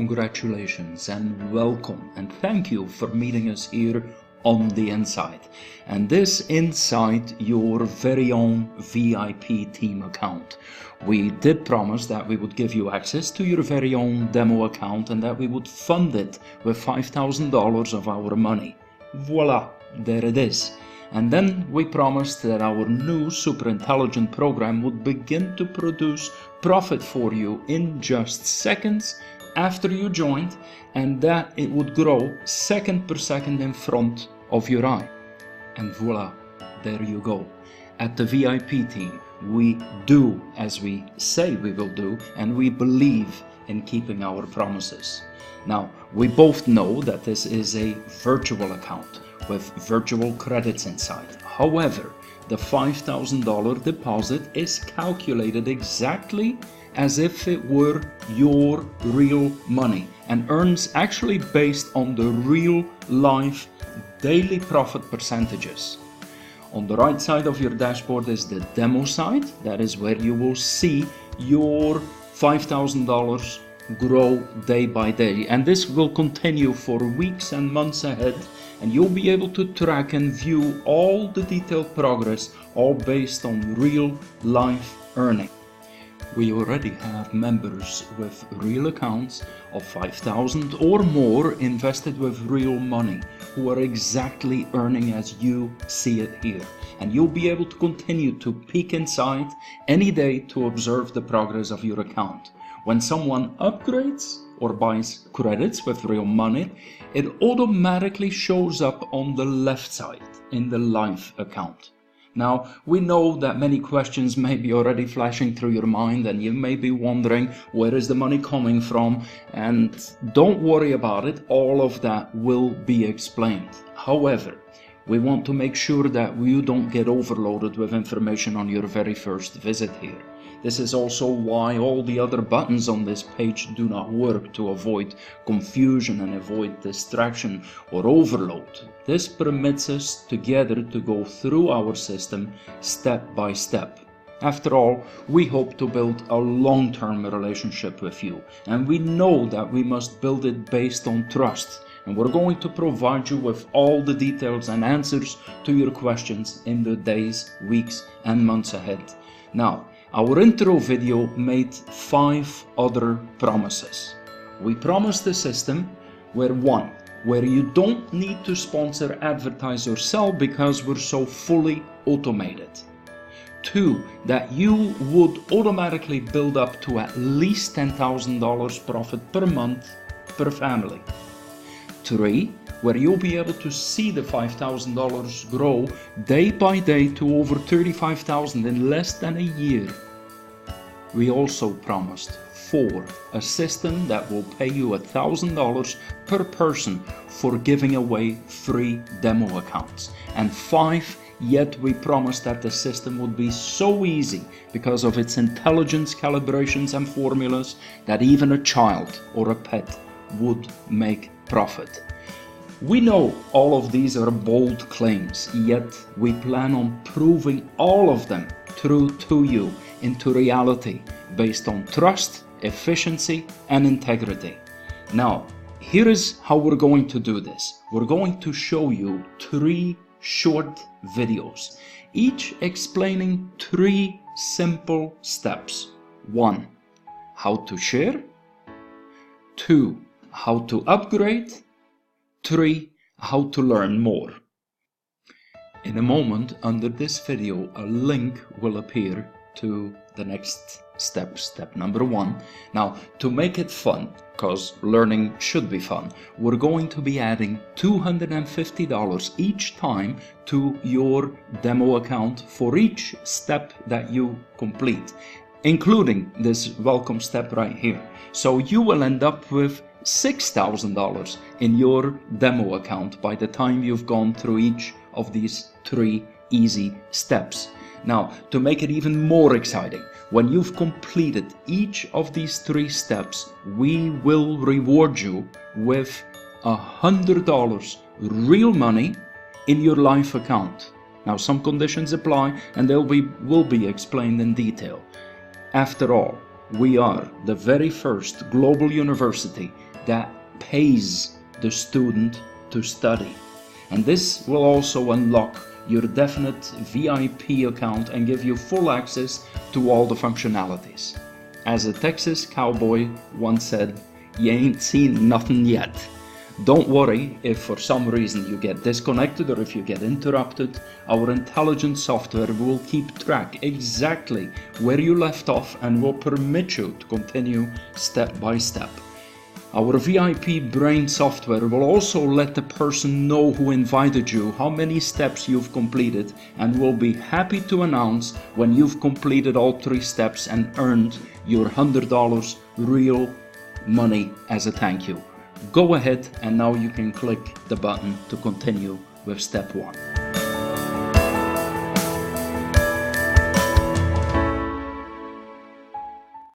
congratulations and welcome, and thank you for meeting us here on the inside. And this inside your very own VIP team account. We did promise that we would give you access to your very own demo account and that we would fund it with $5,000 of our money. Voila, there it is. And then we promised that our new super intelligent program would begin to produce profit for you in just seconds after you joined, and that it would grow second per second in front of your eye. And voila, there you go. At the VIP team, we do as we say we will do, and we believe in keeping our promises. Now, we both know that this is a virtual account with virtual credits inside. However, the $5,000 deposit is calculated exactly as if it were your real money and earns actually based on the real life daily profit percentages. On the right side of your dashboard is the demo side. That is where you will see your $5,000 grow day by day, and this will continue for weeks and months ahead, and you'll be able to track and view all the detailed progress, all based on real life earning. We already have members with real accounts of $5,000 or more invested with real money who are exactly earning as you see it here. And you'll be able to continue to peek inside any day to observe the progress of your account. When someone upgrades or buys credits with real money, it automatically shows up on the left side in the live account. Now, we know that many questions may be already flashing through your mind, and you may be wondering, where is the money coming from? And don't worry about it, all of that will be explained. However, we want to make sure that you don't get overloaded with information on your very first visit here. This is also why all the other buttons on this page do not work, to avoid confusion and avoid distraction or overload. This permits us together to go through our system step by step. After all, we hope to build a long-term relationship with you, and we know that we must build it based on trust. And we're going to provide you with all the details and answers to your questions in the days, weeks, and months ahead. Now, our intro video made 5 other promises. We promised a system where you don't need to sponsor, advertise, or sell because we're so fully automated. 2, that you would automatically build up to at least $10,000 profit per month per family. 3, where you'll be able to see the $5,000 grow day by day to over $35,000 in less than a year. We also promised 4, a system that will pay you $1,000 per person for giving away free demo accounts. And 5, yet we promised that the system would be so easy because of its intelligence, calibrations, and formulas that even a child or a pet would make profit. We know all of these are bold claims, yet we plan on proving all of them true to you into reality based on trust, efficiency, and integrity. Now, here is how we're going to do this. We're going to show you 3 short videos, each explaining 3 simple steps. 1, how to share. 2, how to upgrade. 3, how to learn more. In a moment, under this video, a link will appear to the next step, step number 1. Now, to make it fun, because learning should be fun, we're going to be adding $250 each time to your demo account for each step that you complete, including this welcome step right here. So you will end up with $6,000 in your demo account by the time you've gone through each of these 3 easy steps. Now, to make it even more exciting, when you've completed each of these 3 steps, we will reward you with $100 real money in your life account. Now, some conditions apply, and will be explained in detail. After all, we are the very first global university that pays the student to study. And this will also unlock your definite VIP account and give you full access to all the functionalities. As a Texas cowboy once said, "You ain't seen nothing yet." Don't worry if for some reason you get disconnected or if you get interrupted. Our intelligent software will keep track exactly where you left off and will permit you to continue step by step. Our VIP brain software will also let the person know who invited you how many steps you've completed, and will be happy to announce when you've completed all 3 steps and earned your $100 real money as a thank you. Go ahead and now you can click the button to continue with step 1.